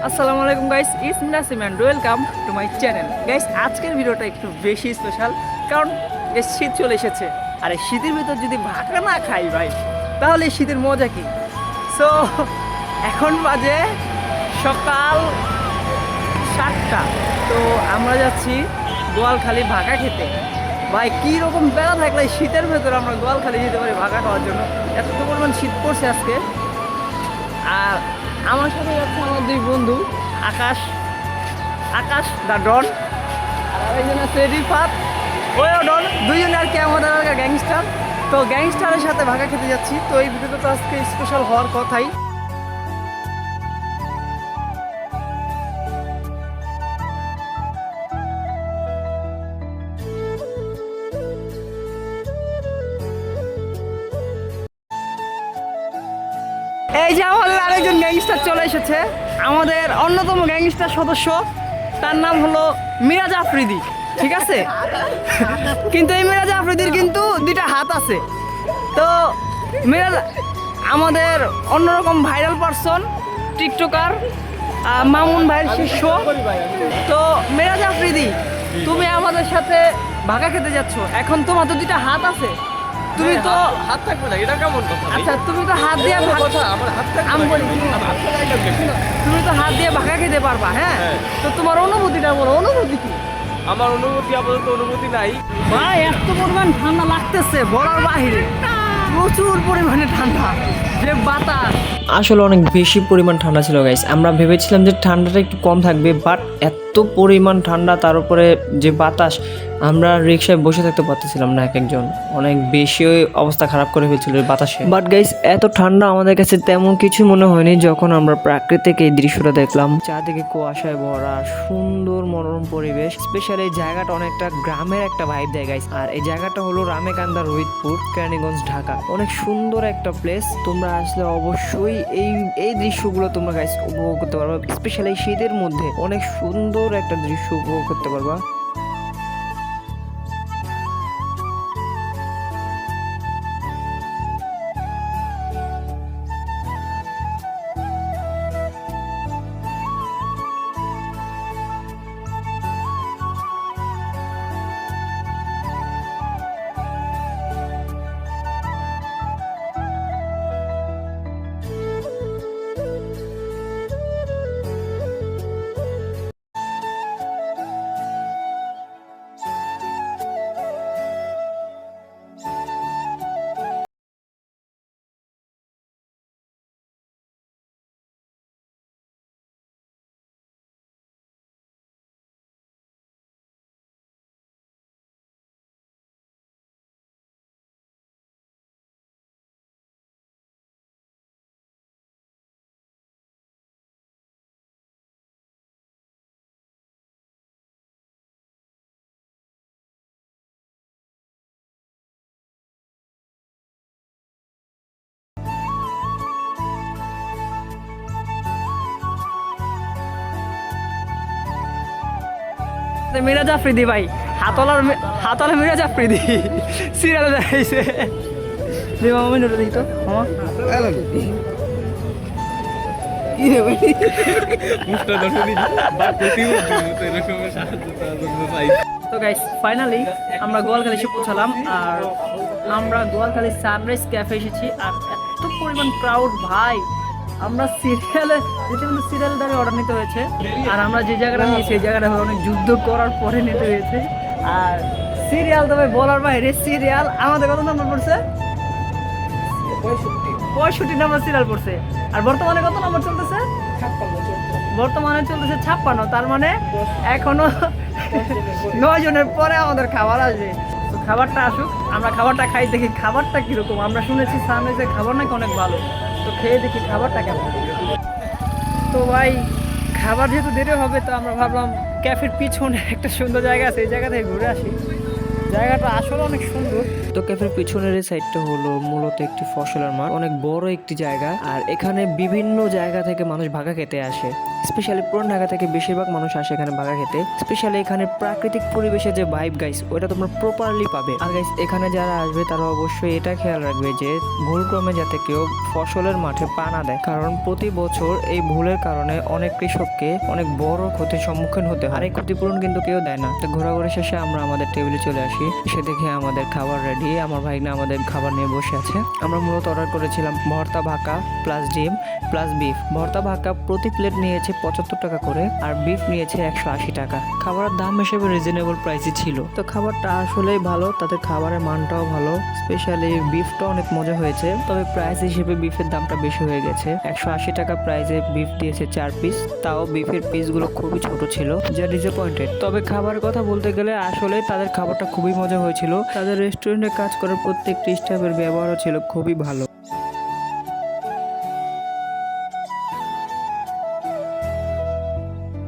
আসসালামু আলাইকুম guys, it's Nasim and welcome to my channel. Guys, আজকের ভিডিওটা একটু বেশি স্পেশাল, কারণ শীত চলে এসেছে। আর এই শীতের ভিতর যদি ভাকা না খাই ভাই, তাহলে এই শীতের মজা কি? সো এখন বাজে সকাল 7টা। তো আমরা যাচ্ছি গোয়ালখালি ভাকা খেতে। ভাই কীরকম বেলা থাকলে এই শীতের ভেতরে আমরা গোয়ালখালি যেতে পারি ভাকা খাওয়ার জন্য। এত পরিমাণ শীত পড়ছে আজকে। আর আমার সাথে যাচ্ছে আমার দুই বন্ধু, আকাশ দা ডন, আর আরেকজন আছে রিফাত ওও ডন। দুইজনে আর কি আমাদের গ্যাংস্টার। তো গ্যাংস্টারের সাথে ভাগা খেতে যাচ্ছি। তো এই ভিডিওটা তো আজকে স্পেশাল হওয়ার কথাই। এই যে আমাদের আরেকজন গ্যাংস্টার চলে এসেছে, আমাদের অন্যতম গ্যাংস্টার সদস্য। তার নাম হলো মিরাজ আফ্রিদি, ঠিক আছে? কিন্তু এই মিরাজ আফ্রিদির কিন্তু দুইটা হাত আছে। তো মিরাজ আমাদের অন্যরকম ভাইরাল পারসন, টিকটকার, মামুন ভাইয়ের শিষ্য। তো মিরাজ আফ্রিদি, তুমি আমাদের সাথে ভাগা খেতে যাচ্ছ। এখন তোমার তো দুইটা হাত আছে, তুমি তো হাত থাকবে না, এটা কেমন কথা? আচ্ছা, তুমি তো হাত দিয়ে কথা, আমার হাত থাকবে আমি না। বলি, তুমি তো হাত দিয়ে ভাগা খেতে পারবা, হ্যাঁ? তো তোমার অনুভূতিটা বলো, অনুভূতি কি? আমার অনুভূতি আপাতত অনুভূতি নাই। ভাই এত পরিমাণ ঠান্ডা লাগতেছে বলার বাহিরে, প্রচুর পরিমাণে ঠান্ডা, যে বাতাস। আসলে অনেক বেশি পরিমাণ ঠান্ডা ছিল গাইস। আমরা ভেবেছিলাম যে ঠান্ডাটা একটু কম থাকবে, বাট এত পরিমাণ ঠান্ডা, তার উপরে যে বাতাস, আমরা রিক্সায় বসে থাকতে পারতেছিলাম না। এক একজন অনেক বেশি অবস্থা খারাপ করে ফেলছিল বাতাসে। বাট গাইস, এত ঠান্ডা আমাদের কাছে তেমন কিছু মনে হয়নি যখন আমরা প্রাকৃতিক এই দৃশ্যটা দেখলাম। চারদিকে কুয়াশায় ভরা সুন্দর মনোরম পরিবেশ। স্পেশালি এই জায়গাটা অনেকটা গ্রামের একটা ভাইব দেয় গাইস। আর এই জায়গাটা হলো রামেকান্দা, রোহিতপুর, কেরানীগঞ্জ, ঢাকা। অনেক সুন্দর একটা প্লেস। তোমরা আসলে অবশ্যই এই দৃশ্যগুলো তোমরা গাইস উপভোগ করতে পারবা। স্পেশালি শীতের মধ্যে অনেক সুন্দর একটা দৃশ্য উপভোগ করতে পারবা। মিরাজ আফ্রিদি ভাই, হাতলা মিরাজ আফ্রিদি সিরিয়ালে দেখাইছে। মামা নোটা দেখি তো মামা। তো গাইস, ফাইনালি আমরা গোয়ালখালি এসে পৌঁছালাম। আর আমরা গোয়ালখালি সানরাইজ ক্যাফে এসেছি। আর এত পরিমাণ ক্রাউড ভাই, আমরা সিরিয়াল দ্বারা অর্ডার নিতে হয়েছে। আর আমরা যে জায়গাটা নিয়েছি সেই জায়গাটা অনেক যুদ্ধ করার পরে নিতে হয়েছে। আর সিরিয়াল তবে বলার বাইরে, সিরিয়াল আমাদের কত নম্বর পড়ছে? 65 নম্বর সিরিয়াল পড়ছে। আর বর্তমানে কত নম্বর চলতেছে? বর্তমানে চলতেছে 56। তার মানে এখনো 9 জনের পরে আমাদের খাবার আসবে। তো খাবারটা আসুক, আমরা খাবারটা খাই, দেখি খাবারটা কিরকম। আমরা শুনেছি সানরাইজের খাবার নাকি অনেক ভালো, তো খেয়ে দেখি খাবারটা কেমন। তো ভাই, খাবার যেহেতু দেরি হবে, তো আমরা ভাবলাম ক্যাফের পিছনে একটা সুন্দর জায়গা আছে, এই জায়গা থেকে ঘুরে আসি। জায়গাটা আসলে অনেক সুন্দর। তো ক্যাফের পিছনের এই সাইডটা হলো মূলত একটি ফসলের মাঠ, অনেক বড় একটি জায়গা। আর এখানে বিভিন্ন জায়গা থেকে মানুষ ভাগা খেতে আসে। স্পেশালি পুরান ঢাকা থেকে বেশিরভাগ মানুষ আসে এখানে বাগা খেতে। স্পেশালি এখানে প্রাকৃতিক পরিবেশে যে ভাইব গাইস, ওটা তোমরা প্রপারলি পাবে। আর গাইস এখানে যারা আসবে তারা অবশ্যই এটা খেয়াল রাখবে যে ভুলক্রমে যাতে কেউ ফসলের মাঠে পা না দেয়, কারণ প্রতি বছর এই ভুলের কারণে অনেক কৃষককে অনেক বড় ক্ষতির সম্মুখীন হতে হয়। আর এই ক্ষতিপূরণ কিন্তু কেউ দেয় না। তো ঘোরাঘুরি শেষে আমরা আমাদের টেবিলে চলে আসি, সে দেখে আমাদের খাবার রেডি। আমার ভাইনা আমাদের খাবার নিয়ে বসে আছে। আমরা মূলত অর্ডার করেছিলাম ভর্তা ভাকা প্লাস ডিম প্লাস বিফ। ভর্তা ভাকা প্রতি প্লেট নিয়েছে 75 টাকা করে, আর বিফ নিয়েছে 180 টাকা। খাবারের দাম হিসেবে রিজনেবল প্রাইসই ছিল। তো খাবারটা আসলেই ভালো, তাদের খাবারের মানটাও ভালো। স্পেশালি বিফটা অনেক মজা হয়েছে, তবে প্রাইস হিসেবে বিফের দামটা বেশি হয়ে গেছে। 180 টাকা প্রাইসে বিফ দিয়েছে 4 পিস, তাও বিফের পিসগুলো খুবই ছোট ছিল, যা ডিসঅ্যাপয়েন্টেড। তবে খাবারের কথা বলতে গেলে আসলে তাদের খাবারটা খুবই মজা হয়েছিল। তাদের রেস্টুরেন্টে কাজ করার প্রত্যেকটি স্টাফের ব্যবহারও ছিল খুবই ভালো।